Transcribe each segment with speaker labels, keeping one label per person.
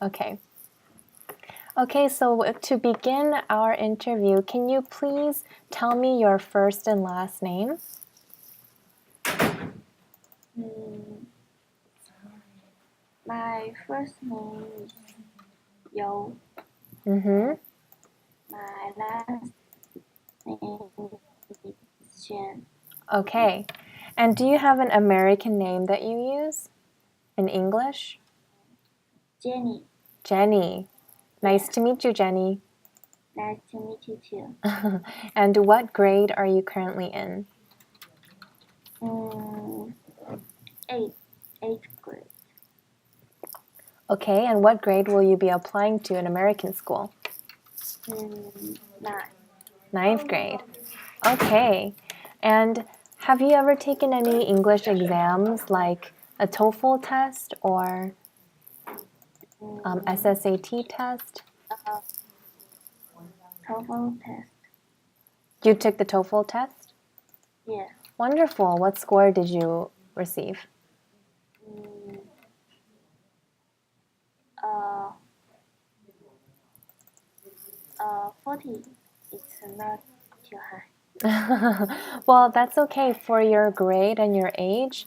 Speaker 1: Okay. Okay, so to begin our interview, can you please tell me your first and last name?
Speaker 2: My first name is You.
Speaker 1: Mm-hmm.
Speaker 2: My last name is Xuan.
Speaker 1: Okay. And do you have an American name that you use in English?
Speaker 2: Jenny.
Speaker 1: Jenny. Nice to meet you, Jenny.
Speaker 2: Nice to meet you too.
Speaker 1: And what grade are you currently in?
Speaker 2: Eighth grade.
Speaker 1: Okay, and what grade will you be applying to in American school? Ninth grade. Okay. And have you ever taken any English exams like a TOEFL test or SSAT test?
Speaker 2: TOEFL test.
Speaker 1: You took the TOEFL test?
Speaker 2: Yeah.
Speaker 1: Wonderful. What score did you receive?
Speaker 2: 40. It's not too high.
Speaker 1: Well, that's okay for your grade and your age.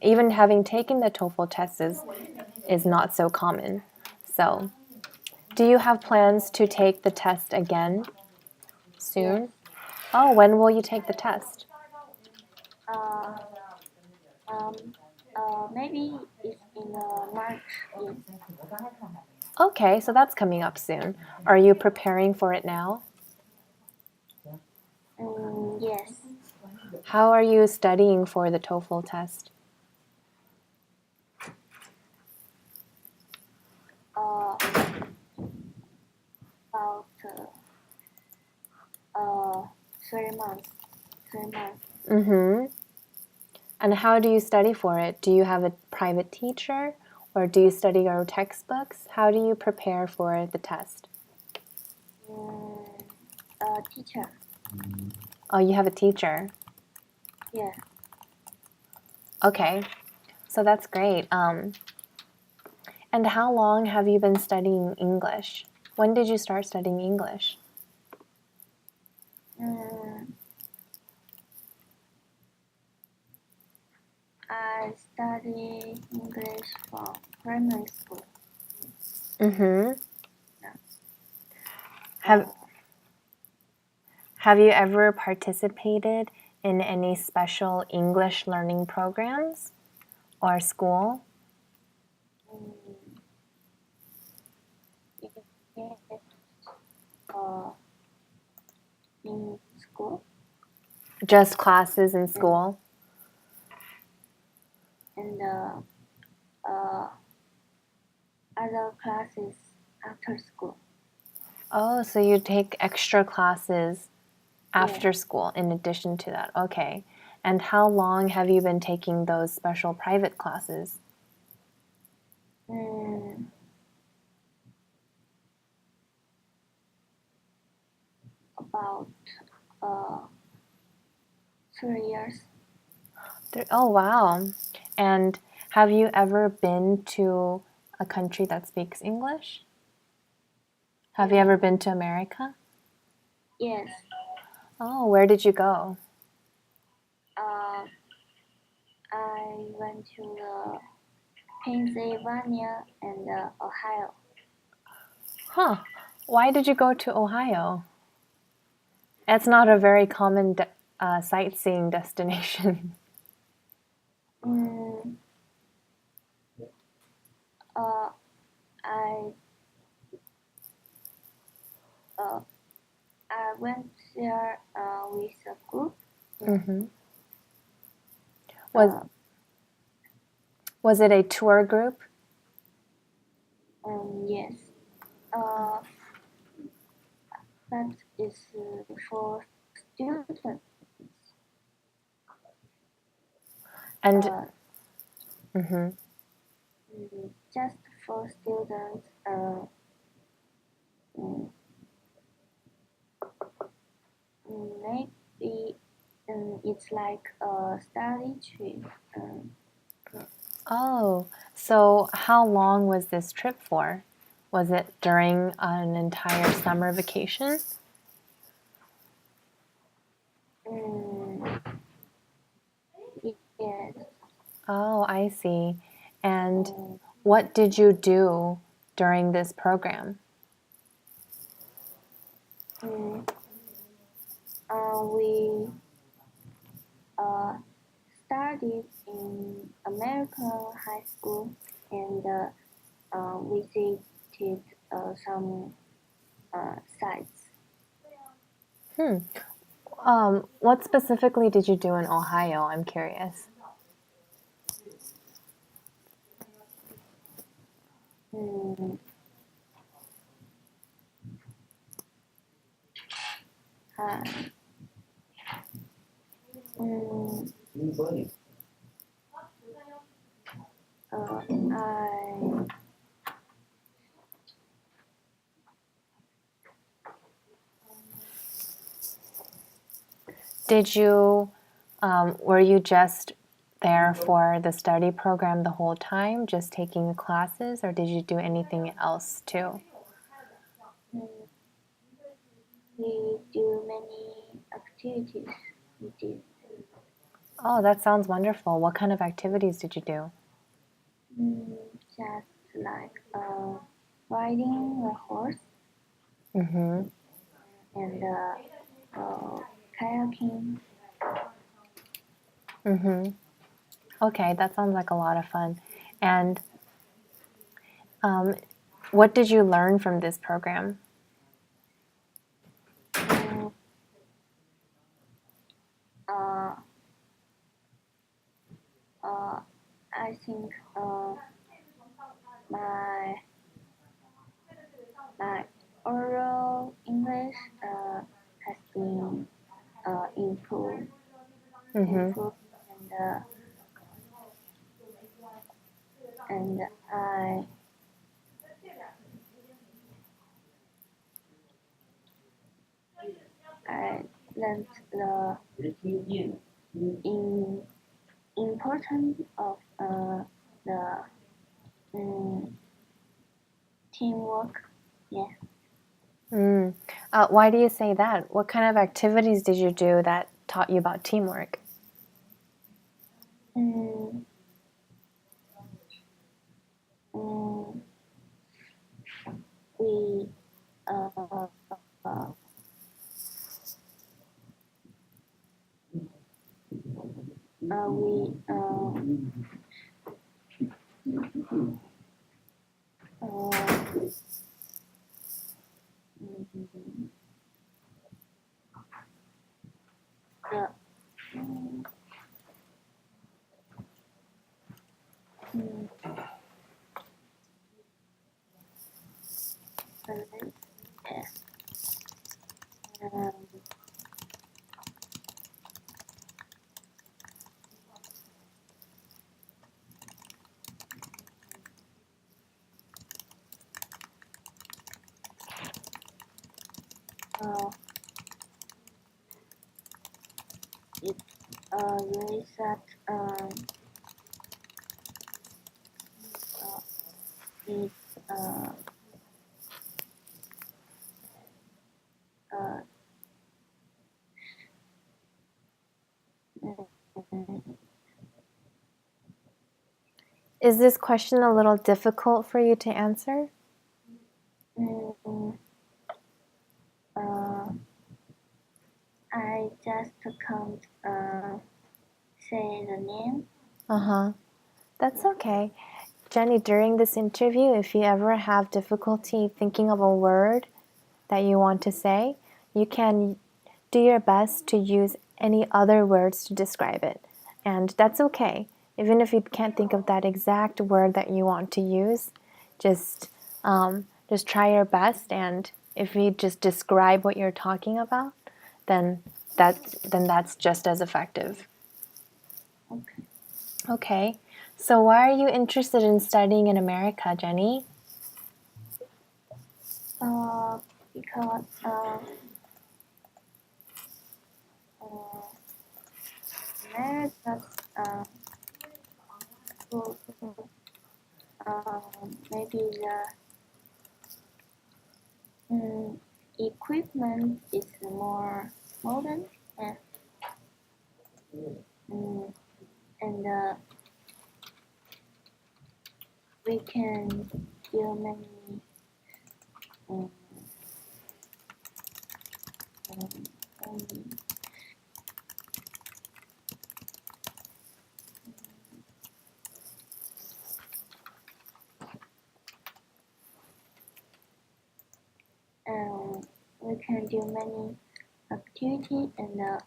Speaker 1: Even having taken the TOEFL test is not so common. So, do you have plans to take the test again soon?
Speaker 2: Yes.
Speaker 1: Oh, when will you take the test?
Speaker 2: Maybe it's in March. Yes.
Speaker 1: Okay, so that's coming up soon. Are you preparing for it now?
Speaker 2: Yes.
Speaker 1: How are you studying for the TOEFL test?
Speaker 2: About 3 months. 3 months.
Speaker 1: Mm-hmm. And how do you study for it? Do you have a private teacher or do you study your textbooks? How do you prepare for the test?
Speaker 2: Teacher.
Speaker 1: Oh, you have a teacher.
Speaker 2: Yeah.
Speaker 1: Okay, so that's great. And how long have you been studying English? When did you start studying English?
Speaker 2: I study English from primary school.
Speaker 1: Mm-hmm. Have you ever participated in any special English learning programs or school?
Speaker 2: In school.
Speaker 1: Just classes in school?
Speaker 2: And other classes after school.
Speaker 1: Oh, so you take extra classes after
Speaker 2: Yeah.
Speaker 1: school in addition to that. Okay. And how long have you been taking those special private classes?
Speaker 2: About 3 years.
Speaker 1: Oh, wow. And have you ever been to a country that speaks English? Have you ever been to America?
Speaker 2: Yes.
Speaker 1: Oh, where did you go?
Speaker 2: I went to Pennsylvania and Ohio.
Speaker 1: Huh. Why did you go to Ohio? It's not a very common sightseeing destination.
Speaker 2: I went there with a group.
Speaker 1: Mm-hmm. Was it a tour group?
Speaker 2: Yes. That is for students.
Speaker 1: And
Speaker 2: Just for students. Maybe it's like a study trip.
Speaker 1: Oh, so how long was this trip for? Was it during an entire summer vacation?
Speaker 2: Mm, yes.
Speaker 1: Oh, I see. And
Speaker 2: Um,
Speaker 1: what did you do during this program?
Speaker 2: mm, we studied in American high school and visited some sites.
Speaker 1: Hmm. What specifically did you do in Ohio? I'm curious.
Speaker 2: Mm, uh, mm, I
Speaker 1: Did you, were you just there for the study program the whole time, just taking the classes, or did you do anything else too?
Speaker 2: mm, we do many activities. We did
Speaker 1: Oh, that sounds wonderful. What kind of activities did you do?
Speaker 2: just like riding a horse
Speaker 1: Mm-hmm.
Speaker 2: and kayaking.
Speaker 1: Mm-hmm. Okay, that sounds like a lot of fun. And um, what did you learn from this program?
Speaker 2: Mm, uh, I think my my oral English has been improved,
Speaker 1: Mm-hmm.
Speaker 2: improved, and I learned the in, importance of the um, teamwork. Yeah.
Speaker 1: Mm. Why do you say that? What kind of activities did you do that taught you about teamwork?
Speaker 2: Mm, mm, we uh, uh, we mm, the mm, yeah. Um, uh, it's really sad. It uh, uh, mm,
Speaker 1: Is this question a little difficult for you to answer?
Speaker 2: mm, uh, I just can't say the name.
Speaker 1: Uh-huh. That's okay. Jenny, during this interview, if you ever have difficulty thinking of a word that you want to say, you can do your best to use any other words to describe it. And that's okay. Even if you can't think of that exact word that you want to use, just try your best. And if you just describe what you're talking about, then that's just as effective.
Speaker 2: Okay.
Speaker 1: Okay. So why are you interested in studying in America, Jenny?
Speaker 2: Because America's school Maybe the equipment is more modern and we can do many um, um, we can do many activities and have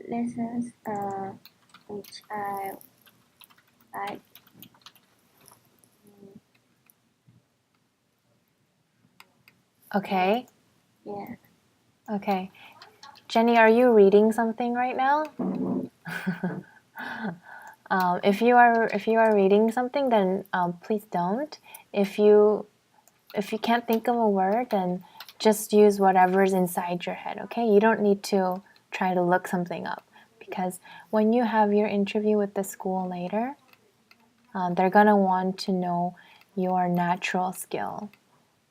Speaker 2: lessons which I like.
Speaker 1: Okay.
Speaker 2: Yeah.
Speaker 1: Okay. Jenny, are you reading something right now? If you are reading something, then please don't. If you can't think of a word, then just use whatever's inside your head. Okay, you don't need to try to look something up, because when you have your interview with the school later, they're gonna want to know your natural skill,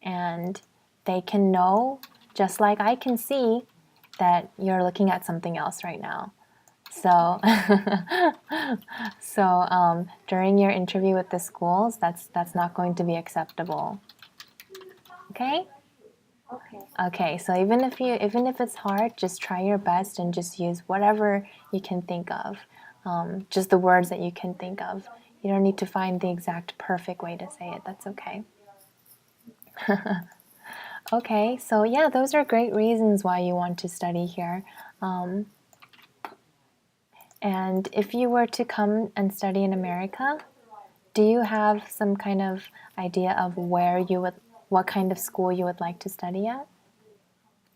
Speaker 1: and they can know, just like I can see, that you're looking at something else right now. So, during your interview with the schools, that's not going to be acceptable. Okay?
Speaker 2: Okay.
Speaker 1: Okay. So even if it's hard, just try your best and just use whatever you can think of, just the words that you can think of. You don't need to find the exact perfect way to say it. That's okay. Okay. So yeah, those are great reasons why you want to study here. And if you were to come and study in America, do you have some kind of idea of what kind of school you would like to study at?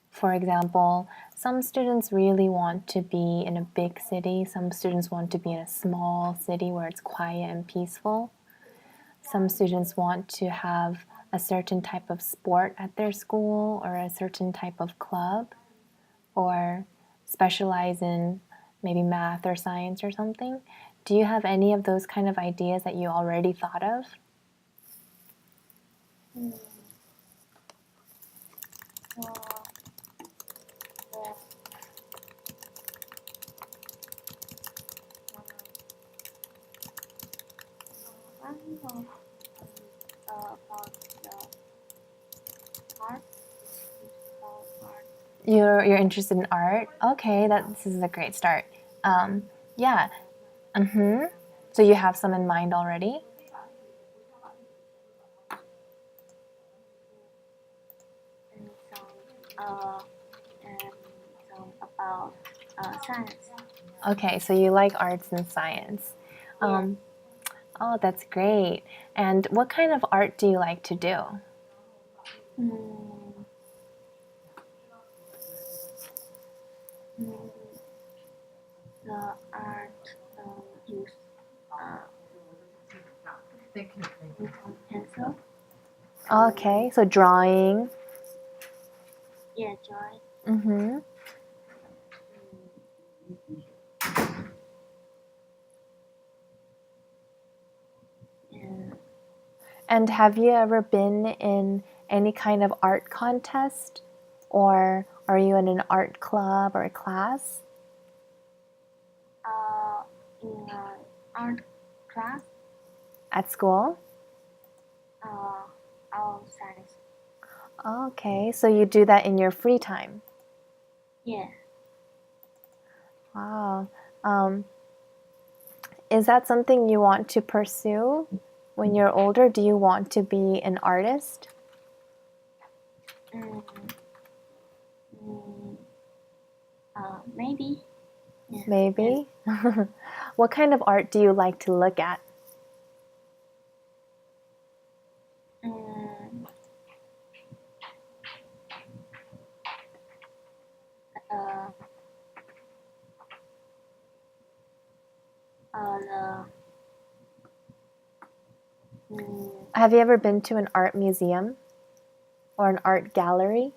Speaker 1: For example, some students really want to be in a big city. Some students want to be in a small city where it's quiet and peaceful. Some students want to have a certain type of sport at their school or a certain type of club, or specialize in maybe math or science or something. Do you have any of those kind of ideas that you already thought of?
Speaker 2: Mm. One about the art, about art.
Speaker 1: You're interested in art? Okay, this is a great start. Yeah. Mm-hmm. So you have some in mind already?
Speaker 2: And some about science.
Speaker 1: Okay, so you like arts and science.
Speaker 2: Yeah.
Speaker 1: Oh, that's great. And what kind of art do you like to do?
Speaker 2: Mm. Mm. The art use pencil.
Speaker 1: Okay, so drawing.
Speaker 2: Yeah, drawing.
Speaker 1: Mm-hmm.
Speaker 2: Yeah.
Speaker 1: And have you ever been in any kind of art contest? Or are you in an art club or a class?
Speaker 2: In art class,
Speaker 1: At school?
Speaker 2: our science.
Speaker 1: Okay, so you do that in your free time.
Speaker 2: Yeah.
Speaker 1: Wow. Is that something you want to pursue when you're older? Do you want to be an artist?
Speaker 2: Mm. Mm. Maybe. Yeah.
Speaker 1: Maybe. What kind of art do you like to look at?
Speaker 2: Mm. The
Speaker 1: Have you ever been to an art museum? or an art gallery?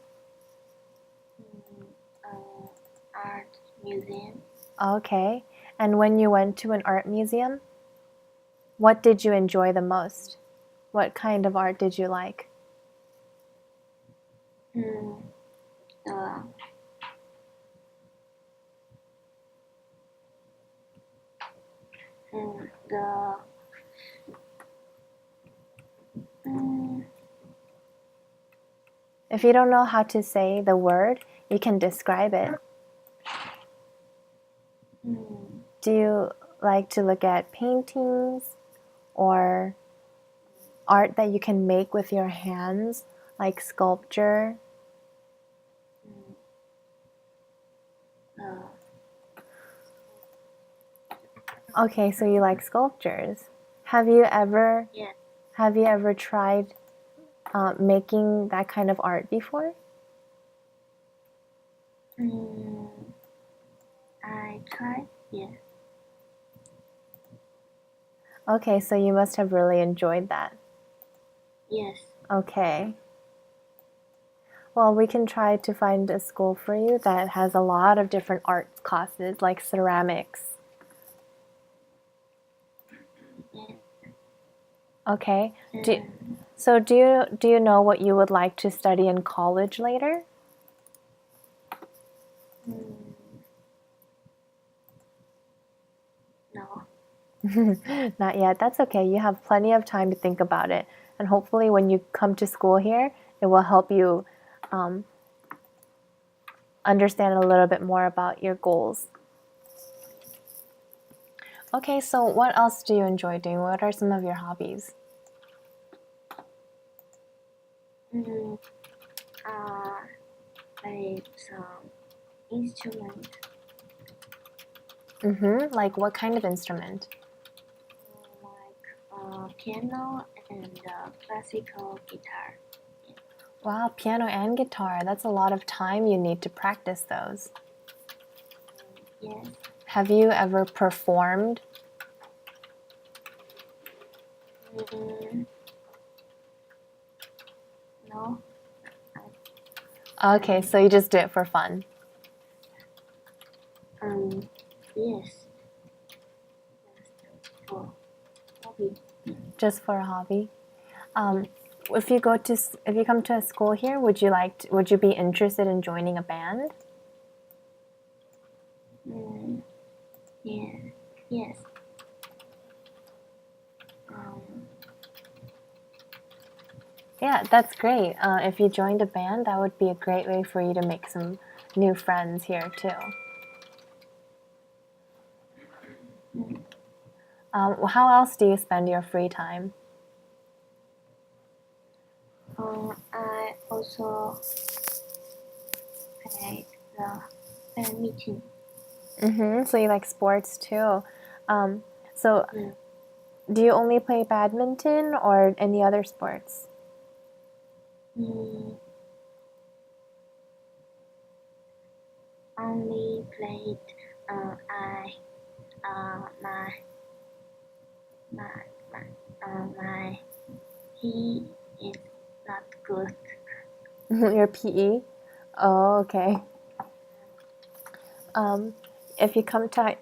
Speaker 2: Art museum.
Speaker 1: Okay. And when you went to an art museum, what did you enjoy the most? What kind of art did you like?
Speaker 2: The the
Speaker 1: If you don't know how to say the word, you can describe it. Do you like to look at paintings or art that you can make with your hands, like sculpture? Okay, so you like sculptures. Have you ever
Speaker 2: yeah.
Speaker 1: tried making that kind of art before?
Speaker 2: I tried. Yeah.
Speaker 1: Okay, so you must have really enjoyed that.
Speaker 2: Yes.
Speaker 1: Okay. Well, we can try to find a school for you that has a lot of different art classes, like ceramics.
Speaker 2: Yeah.
Speaker 1: Okay. Do you know what you would like to study in college later?
Speaker 2: No.
Speaker 1: Not yet. That's okay. You have plenty of time to think about it. And hopefully, when you come to school here, it will help you understand a little bit more about your goals. Okay, so what else do you enjoy doing? What are some of your hobbies?
Speaker 2: Play some instrument.
Speaker 1: Like what kind of instrument?
Speaker 2: Like piano and classical guitar.
Speaker 1: Wow, piano and guitar. That's a lot of time you need to practice those.
Speaker 2: Yes.
Speaker 1: Have you ever performed?
Speaker 2: No.
Speaker 1: Okay, so you just do it for fun.
Speaker 2: Yes. For hobby.
Speaker 1: Just for a hobby. If you come to a school here, would you be interested in joining a band?
Speaker 2: Yeah. Yes.
Speaker 1: Yeah, that's great. If you joined a band, that would be a great way for you to make some new friends here too. How else do you spend your free time?
Speaker 2: I also played the badminton.
Speaker 1: So you like sports too. So do you only play badminton or any other sports?
Speaker 2: Only played my he is not good.
Speaker 1: Your PE? Oh, okay. If you come to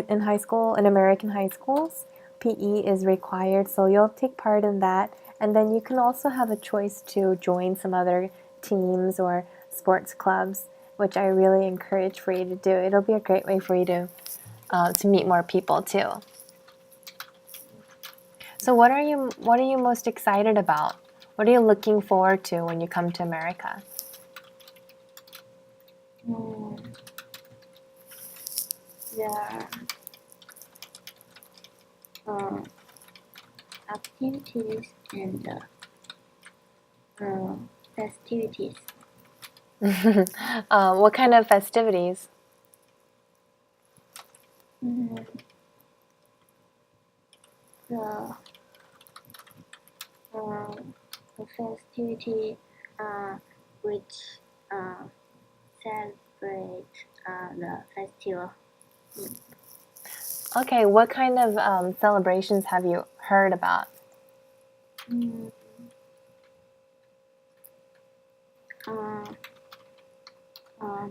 Speaker 1: in high school, in American high schools, PE is required, so you'll take part in that, and then you can also have a choice to join some other teams or sports clubs, which I really encourage for you to do. It'll be a great way for you to meet more people too. So what are you most excited about? What are you looking forward to when you come to America?
Speaker 2: The activities and festivities.
Speaker 1: What kind of festivities?
Speaker 2: The festivity which celebrate the festival.
Speaker 1: Okay, what kind of celebrations have you heard about?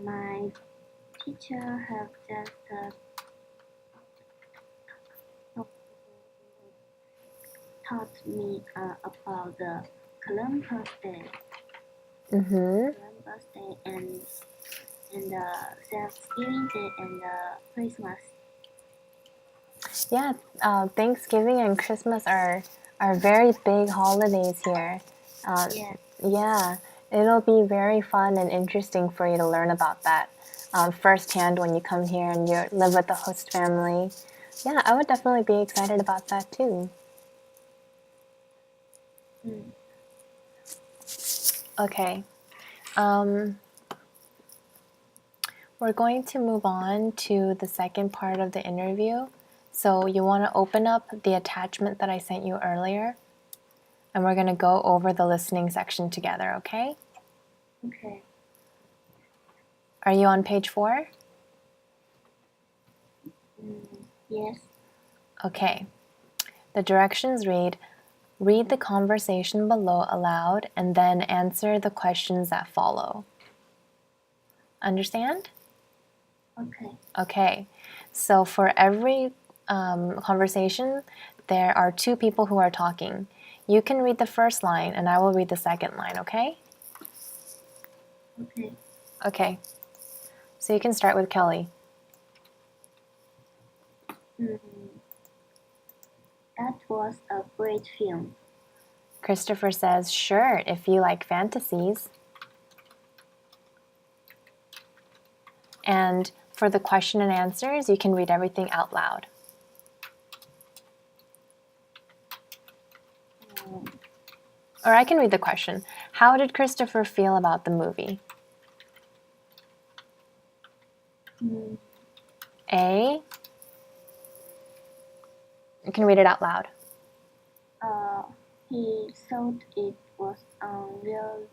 Speaker 2: My teacher have just taught me about the Columbus Day,
Speaker 1: Mm-hmm.
Speaker 2: Columbus Day and Thanksgiving Day and Christmas.
Speaker 1: Yeah, Thanksgiving and Christmas are very big holidays here.
Speaker 2: Yeah.
Speaker 1: Yeah, it'll be very fun and interesting for you to learn about that firsthand when you come here and you live with the host family. Yeah, I would definitely be excited about that too.
Speaker 2: Mm.
Speaker 1: Okay. Um, we're going to move on to the second part of the interview. So you want to open up the attachment that I sent you earlier, and we're going to go over the listening section together, okay?
Speaker 2: Okay.
Speaker 1: Are you on page 4?
Speaker 2: Yes.
Speaker 1: Okay. The directions read the conversation below aloud and then answer the questions that follow. Understand?
Speaker 2: Okay.
Speaker 1: Okay. So for every conversation, there are 2 people who are talking. You can read the first line and I will read the second line, okay?
Speaker 2: Okay.
Speaker 1: Okay. So you can start with Kelly.
Speaker 2: Mm. That was a great film.
Speaker 1: Christopher says, sure, if you like fantasies. And for the question and answers, you can read everything out loud. Or I can read the question. How did Christopher feel about the movie?
Speaker 2: Mm.
Speaker 1: A. You can read it out loud.
Speaker 2: He thought it was unrealistic.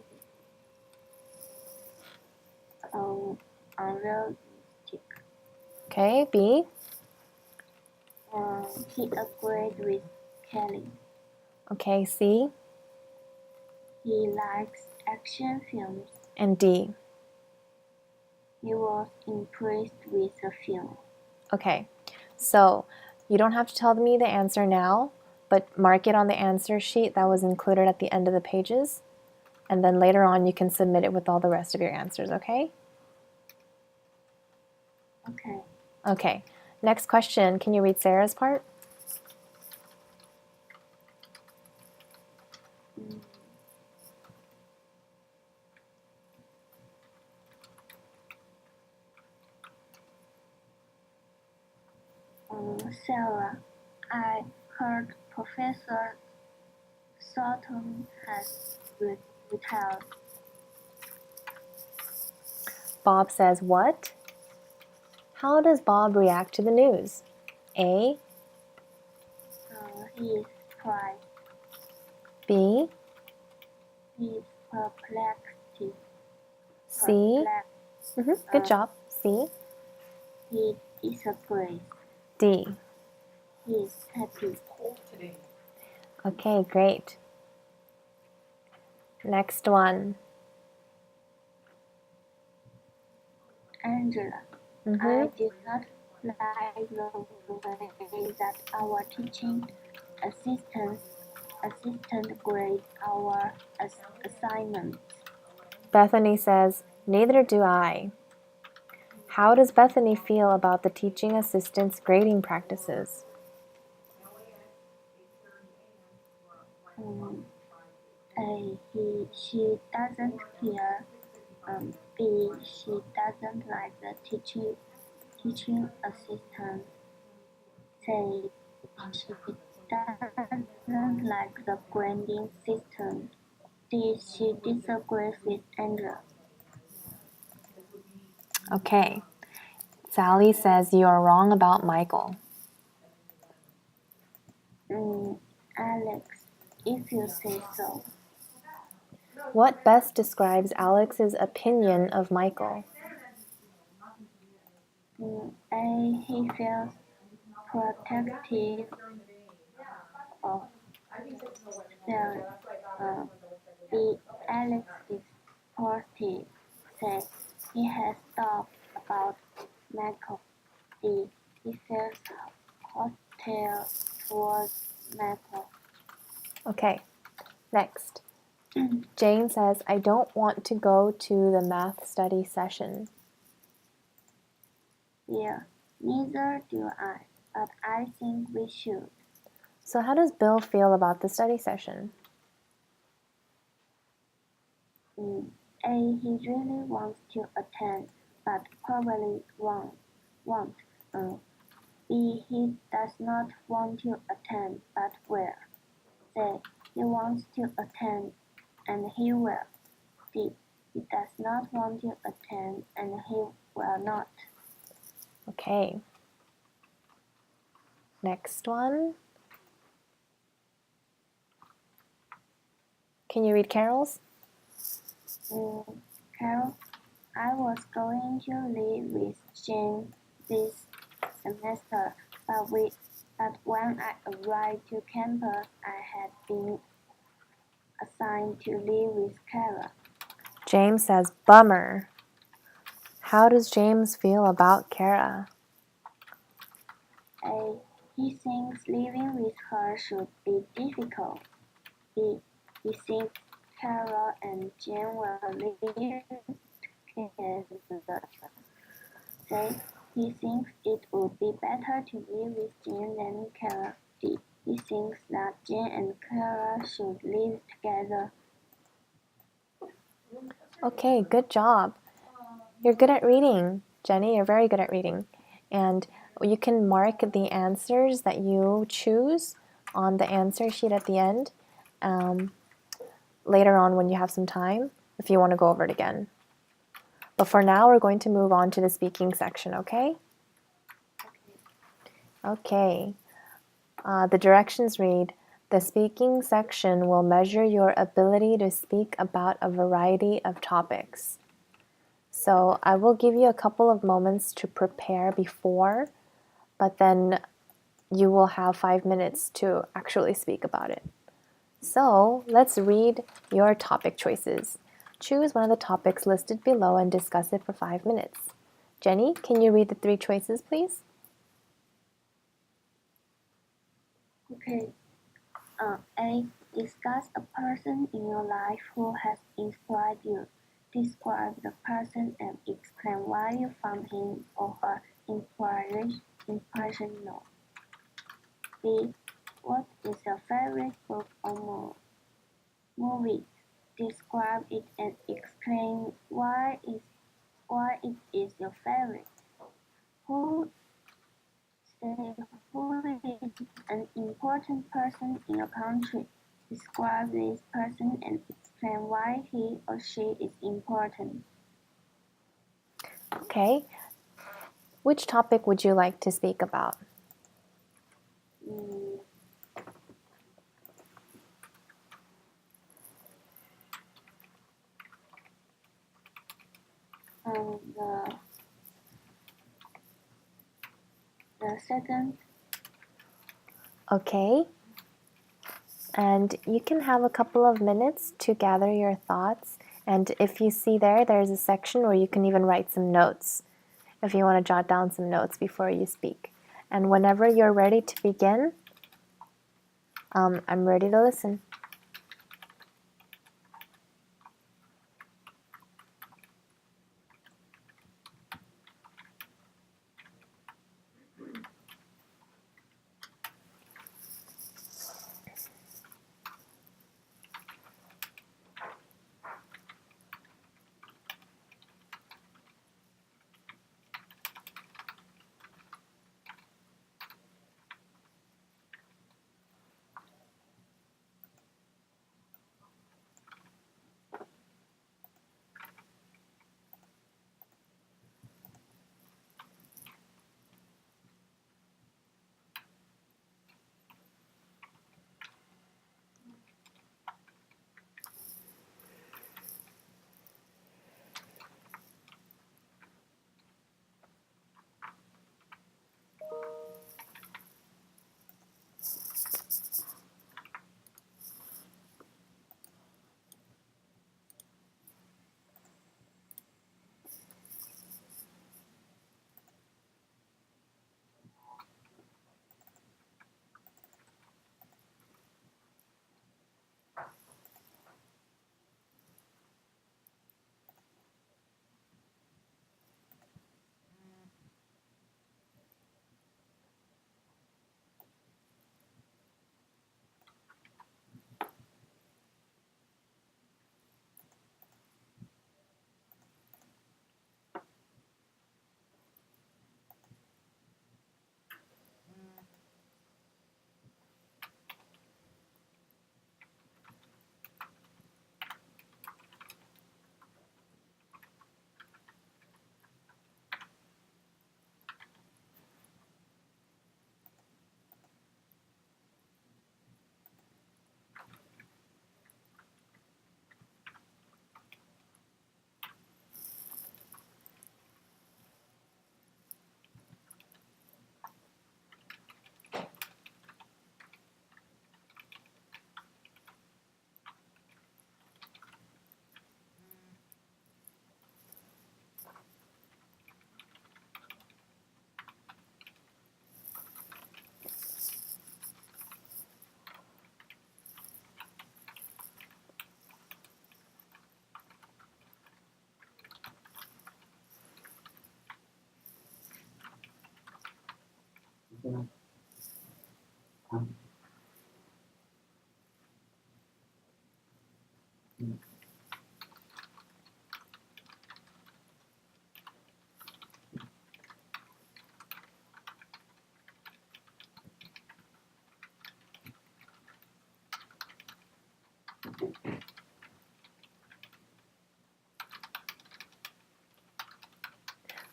Speaker 1: Okay, B.
Speaker 2: He agreed with Kelly.
Speaker 1: Okay, C.
Speaker 2: He likes action films.
Speaker 1: And D.
Speaker 2: He was impressed with the film.
Speaker 1: Okay, so you don't have to tell me the answer now, but mark it on the answer sheet that was included at the end of the pages. And then later on, you can submit it with all the rest of your answers, okay?
Speaker 2: Okay.
Speaker 1: Okay, next question. Can you read Sarah's part?
Speaker 2: Sarah, I heard Professor Sutton has retired.
Speaker 1: Bob says, what? How does Bob react to the news? A.
Speaker 2: He is surprised.
Speaker 1: B.
Speaker 2: He is perplexed.
Speaker 1: C. Good job. C.
Speaker 2: He disagrees.
Speaker 1: D.
Speaker 2: He is happy.
Speaker 1: Okay, great. Next one.
Speaker 2: Angela, I did not like the way that our teaching assistant grade our assignments.
Speaker 1: Bethany says, neither do I. How does Bethany feel about the teaching assistant's grading practices?
Speaker 2: She doesn't care. B, she doesn't like the teaching assistant. C, she doesn't like the grading system. D, she disagrees with Andrew.
Speaker 1: Okay. Sally says, you are wrong about Michael.
Speaker 2: Alex, if you say so.
Speaker 1: What best describes Alex's opinion of Michael?
Speaker 2: A, he feels protective of Sally. B, Alex is positive. C. He has thought about Michael. D. He feels hostile towards Michael.
Speaker 1: Okay, next. Jane says, I don't want to go to the math study session.
Speaker 2: Yeah, neither do I, but I think we should.
Speaker 1: So how does Bill feel about the study session?
Speaker 2: A. He really wants to attend, but probably won't. B. He does not want to attend, but will. C. He wants to attend, and he will. D. He does not want to attend, and he will not.
Speaker 1: Okay. Next one. Can you read Carol's?
Speaker 2: Carol, I was going to live with Jane this semester, but when I arrived to campus, I had been assigned to live with Kara.
Speaker 1: James says, bummer. How does James feel about Kara?
Speaker 2: A. He thinks living with her should be difficult. B. He thinks Kara and Jane will live together. C. He thinks it would be better to live with Jane than Kara. D. He thinks that Jane and Kara should live together.
Speaker 1: Okay, good job. You're good at reading, Jenny. You're very good at reading. And you can mark the answers that you choose on the answer sheet at the end later on when you have some time if you want to go over it again. But for now, we're going to move on to the speaking section, okay? Okay. The directions read, the speaking section will measure your ability to speak about a variety of topics. So I will give you a couple of moments to prepare before, but then you will have 5 minutes to actually speak about it. So let's read your topic choices. Choose one of the topics listed below and discuss it for 5 minutes. Jenny, can you read the 3 choices, please?
Speaker 2: Okay. A. Discuss a person in your life who has inspired you. Describe the person and explain why you found him or her inspirational. B. What is your favorite book or movie? Describe it and explain why it is your favorite. Who is an important person in your country? Describe this person and explain why he or she is important.
Speaker 1: Okay. Which topic would you like to speak about?
Speaker 2: The second.
Speaker 1: Okay. And you can have a couple of minutes to gather your thoughts. And if you see there's a section where you can even write some notes if you want to jot down some notes before you speak. And whenever you're ready to begin, I'm ready to listen.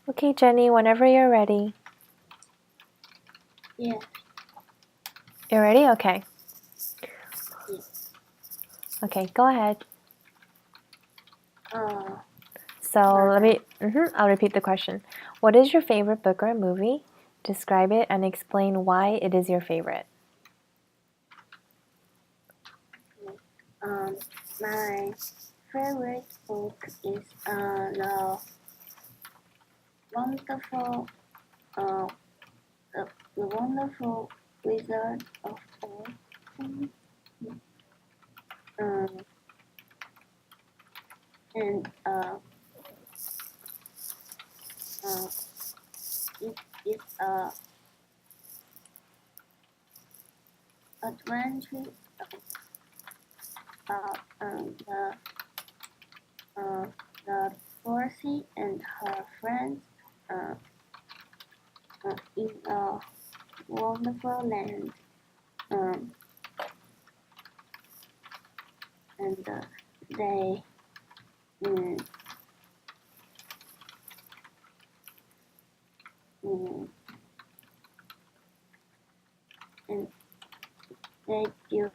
Speaker 1: Okay, Jenny, whenever you're ready.
Speaker 2: Yeah.
Speaker 1: You're ready? Okay.
Speaker 2: Yeah.
Speaker 1: Okay, go ahead. So I'll repeat the question. What is your favorite book or movie? Describe it and explain why it is your favorite.
Speaker 2: My favorite book is the wonderful uh, the wonderful Wizard of Oz. And it is a adventure about the Dorothy and her friends in a wonderful land. And they and they do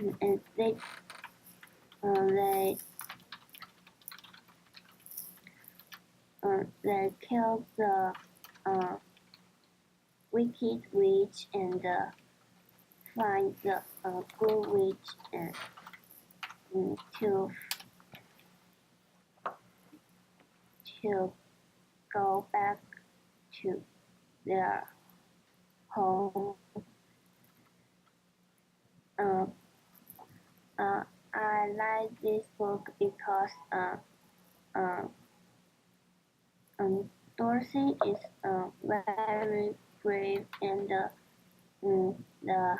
Speaker 2: and they kill the wicked witch and find the good witch and to go back to their home. I like this book because Dorothy is very brave and the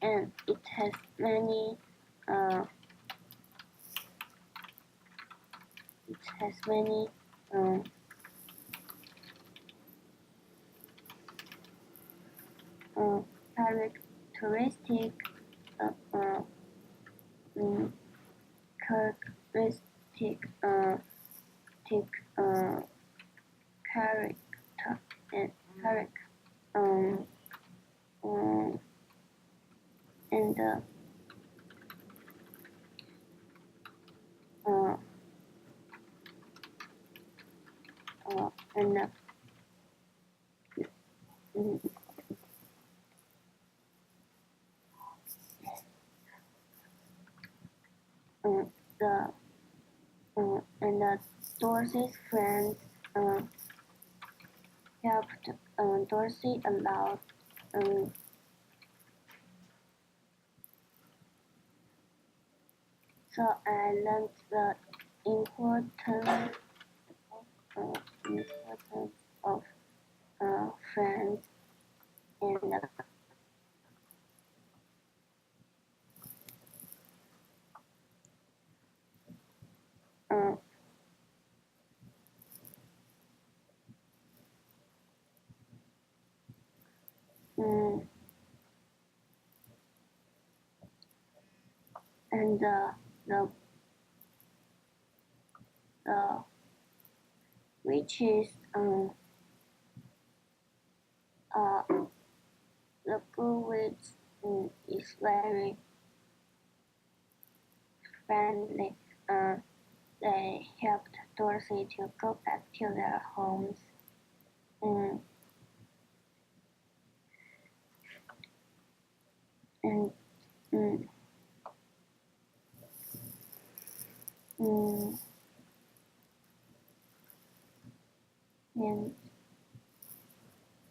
Speaker 2: and it has many um, characteristic characteristic character and character um, and uh, and mm, the and Dorothy's friends helped Dorothy a lot. So I learned the importance importance of friends and uh, mm, and the the witches uh, the good witch is very friendly. They helped Dorothy to go back to their homes. Mm, and mm, mm, and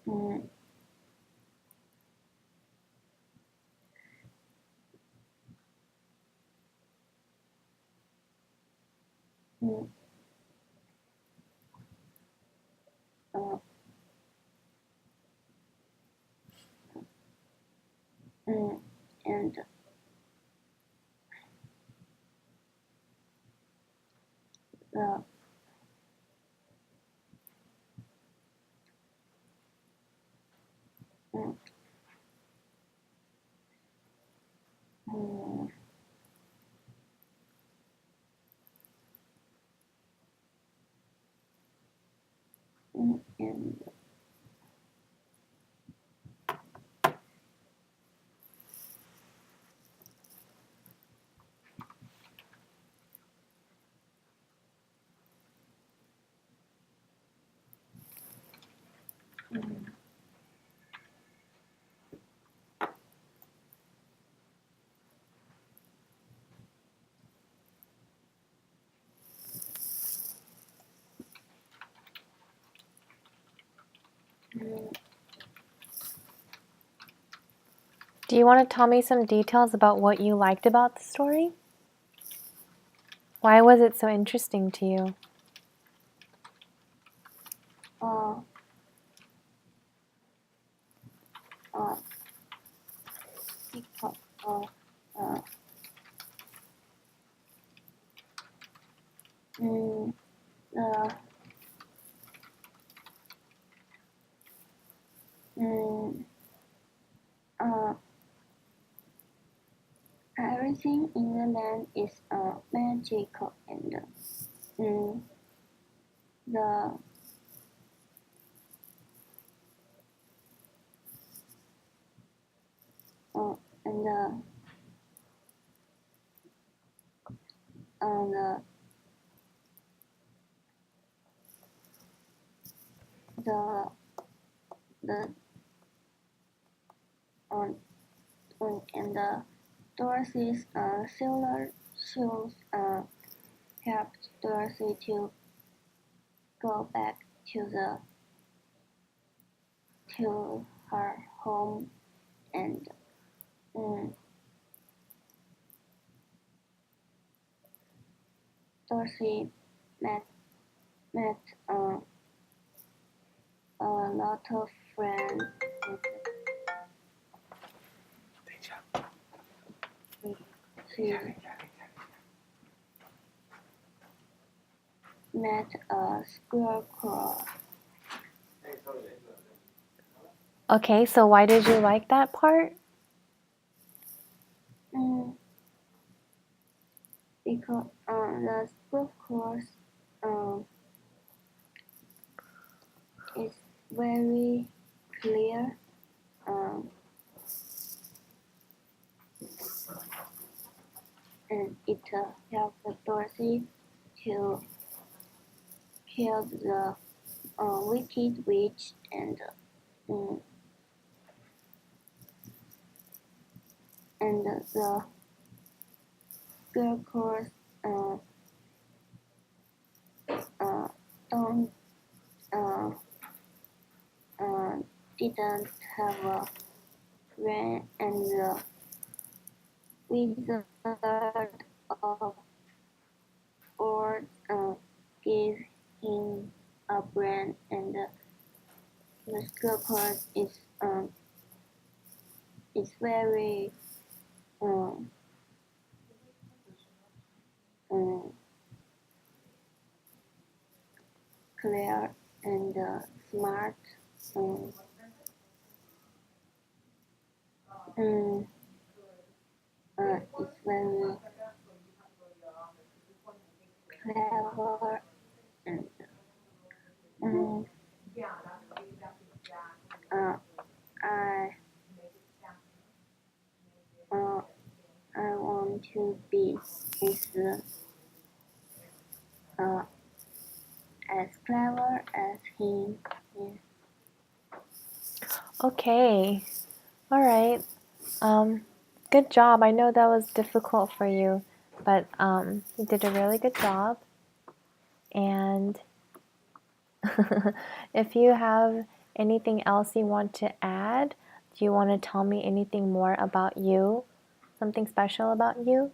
Speaker 2: mm, mm, and the mm, mm, and mm, mm,
Speaker 1: Do you want to tell me some details about what you liked about the story? Why was it so interesting to you?
Speaker 2: uh, uh, because uh, mm, the mm, uh, everything in the land is magical and mm, the uh, and the the the um, and Dorothy's silver shoes helped Dorothy to go back to her home and mm, Dorothy met met a lot of friends and she met a scarecrow.
Speaker 1: Okay, so why did you like that part?
Speaker 2: Mm, because the scarecrow is very clear. Um, and it helped Dorothy to kill the wicked witch mm, and the scarecrows uh, don't uh, uh, didn't have a brain and the wizard of Oz gave him a brain and the scarecrow is very um, um, clear and smart. Um, um, it's very clever and um, uh, I uh, I want to be uh, as clever as him. Yeah.
Speaker 1: Okay, all right. Good job. I know that was difficult for you, but you did a really good job. And if you have anything else you want to add, do you want to tell me anything more about you? Something special about you?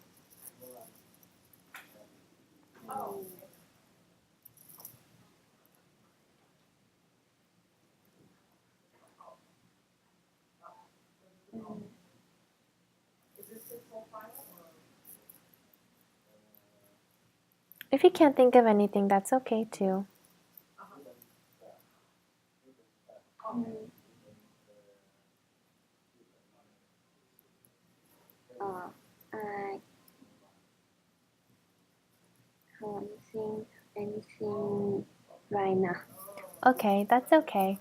Speaker 1: If you can't think of anything, that's okay too.
Speaker 2: Mm, I can't think anything right now.
Speaker 1: Okay, that's okay.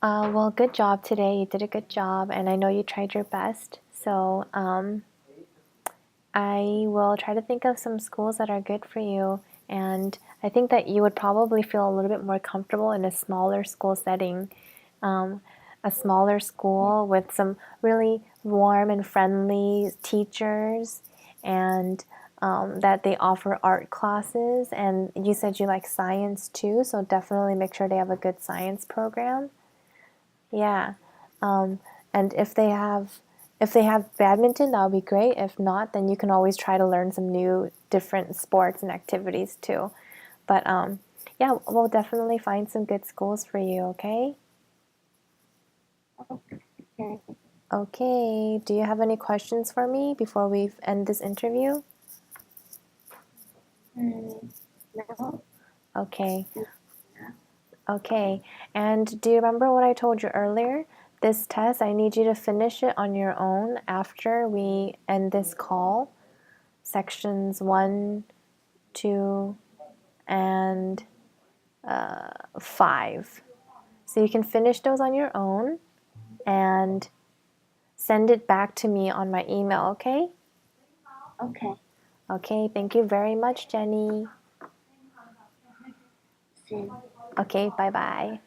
Speaker 1: Well, good job today. You did a good job, and I know you tried your best. So, I will try to think of some schools that are good for you. And I think that you would probably feel a little bit more comfortable in a smaller school setting. Um, a smaller school with some really warm and friendly teachers, and that they offer art classes. And you said you like science too, so definitely make sure they have a good science program. Yeah. Um, and if they have badminton, that would be great. If not, then you can always try to learn some new different sports and activities too. But yeah, we'll definitely find some good schools for you, okay?
Speaker 2: Okay.
Speaker 1: Okay. Do you have any questions for me before we end this interview?
Speaker 2: No.
Speaker 1: Okay. Okay. And do you remember what I told you earlier? This test, I need you to finish it on your own after we end this call. Sections 1, 2, and 5. So you can finish those on your own and send it back to me on my email, okay?
Speaker 2: Okay.
Speaker 1: Okay, thank you very much, Jenny.
Speaker 2: See.
Speaker 1: Okay, bye bye.